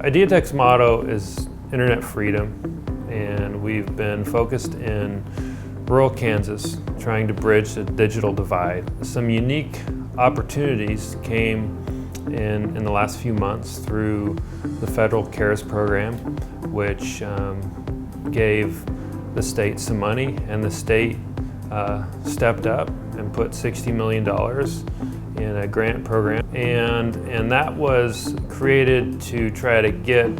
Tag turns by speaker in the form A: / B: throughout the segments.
A: IdeaTek's motto is internet freedom, and we've been focused in rural Kansas trying to bridge the digital divide. Some unique opportunities came in the last few months through the federal CARES program, which gave the state some money, and the state stepped up and put $60 million in a grant program, and that was created to try to get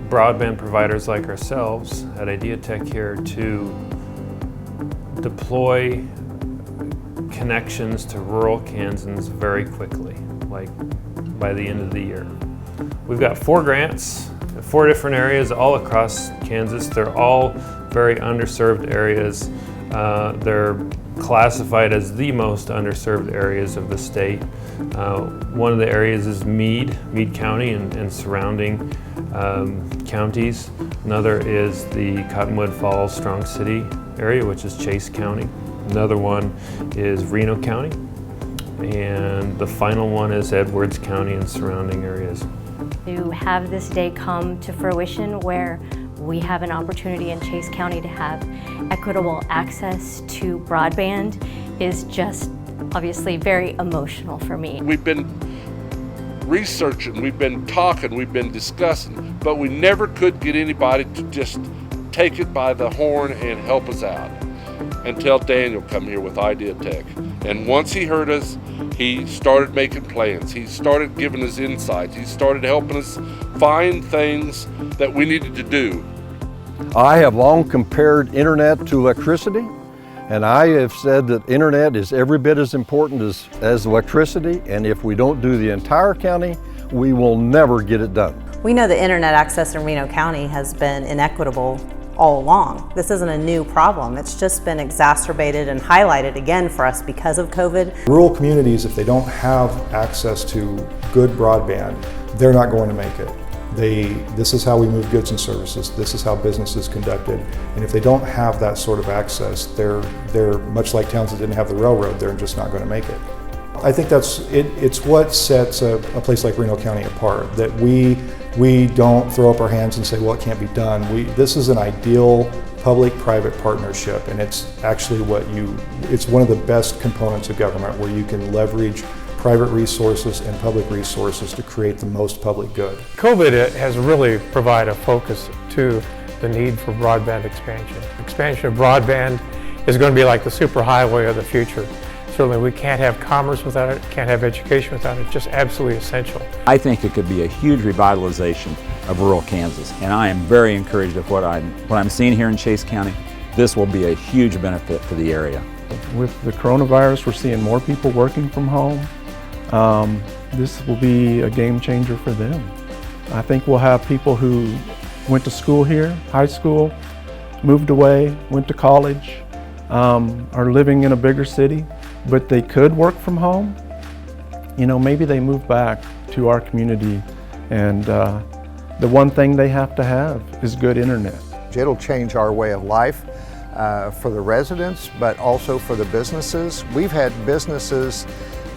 A: broadband providers like ourselves at IdeaTek here to deploy connections to rural Kansans very quickly, like by the end of the year. We've got 4 grants, 4 different areas all across Kansas. They're all very underserved areas. They're classified as the most underserved areas of the state. One of the areas is Meade County and surrounding counties. Another is the Cottonwood Falls Strong City area, which is Chase County. Another one is Reno County. And the final one is Edwards County and surrounding areas.
B: To have this day come to fruition where we have an opportunity in Chase County to have equitable access to broadband is just obviously very emotional for me.
C: We've been researching, we've been talking, we've been discussing, but we never could get anybody to just take it by the horn and help us out until Daniel come here with IdeaTek. And once he heard us, he started making plans. He started giving us insights. He started helping us find things that we needed to do.
D: I have long compared internet to electricity, and I have said that internet is every bit as important as electricity, and if we don't do the entire county, we will never get it done.
E: We know the internet access in Reno County has been inequitable all along. This isn't a new problem. It's just been exacerbated and highlighted again for us because of COVID.
F: Rural communities, if they don't have access to good broadband, they're not going to make it. This is how we move goods and services. This is how business is conducted. And if they don't have that sort of access, they're much like towns that didn't have the railroad, they're just not going to make it. I think it's what sets a place like Reno County apart, that we don't throw up our hands and say, well, it can't be done. This is an ideal public-private partnership, and it's actually it's one of the best components of government, where you can leverage private resources and public resources to create the most public good.
G: COVID has really provided a focus to the need for broadband expansion. Expansion of broadband is going to be like the superhighway of the future. Certainly we can't have commerce without it, can't have education without it. It's just absolutely essential.
H: I think it could be a huge revitalization of rural Kansas, and I am very encouraged of what I'm seeing here in Chase County. This will be a huge benefit for the area.
I: With the coronavirus, we're seeing more people working from home. This will be a game changer for them. I think we'll have people who went to school here, high school, moved away, went to college, are living in a bigger city, but they could work from home. You know, maybe they move back to our community, and the one thing they have to have is good internet.
J: It'll change our way of life for the residents, but also for the businesses. We've had businesses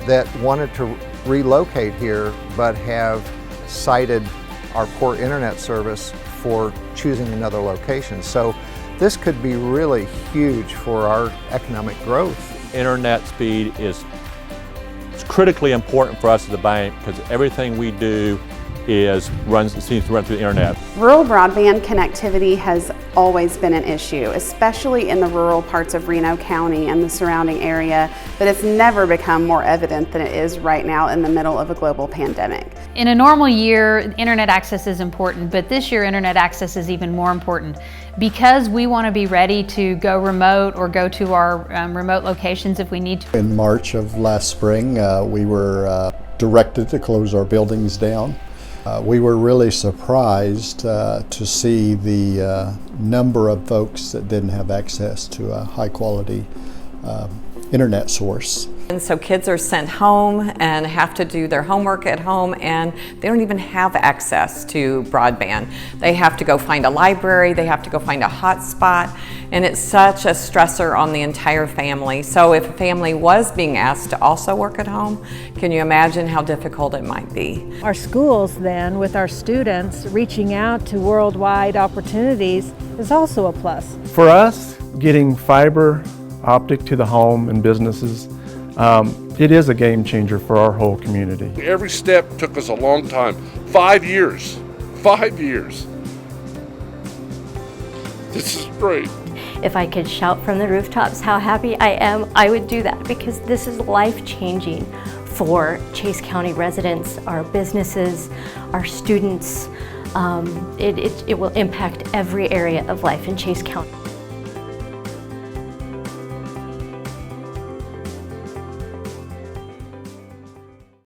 J: that wanted to relocate here, but have cited our poor internet service for choosing another location. So this could be really huge for our economic growth.
K: Internet speed is critically important for us as a bank, because everything we do seems to run through the internet.
L: Rural broadband connectivity has always been an issue, especially in the rural parts of Reno County and the surrounding area, but it's never become more evident than it is right now in the middle of a global pandemic.
M: In a normal year, internet access is important, but this year internet access is even more important because we want to be ready to go remote or go to our remote locations if we need to.
N: In March of last spring, we were directed to close our buildings down. We were really surprised to see the number of folks that didn't have access to a high quality internet source.
O: And so kids are sent home and have to do their homework at home, and they don't even have access to broadband. They have to go find a library, they have to go find a hotspot, and it's such a stressor on the entire family. So if a family was being asked to also work at home, can you imagine how difficult it might be?
P: Our schools then, with our students reaching out to worldwide opportunities, is also a plus.
I: For us, getting fiber optic to the home and businesses, it is a game changer for our whole community.
C: Every step took us a long time. 5 years. 5 years. This is great.
B: If I could shout from the rooftops how happy I am, I would do that, because this is life-changing for Chase County residents, our businesses, our students. It will impact every area of life in Chase County.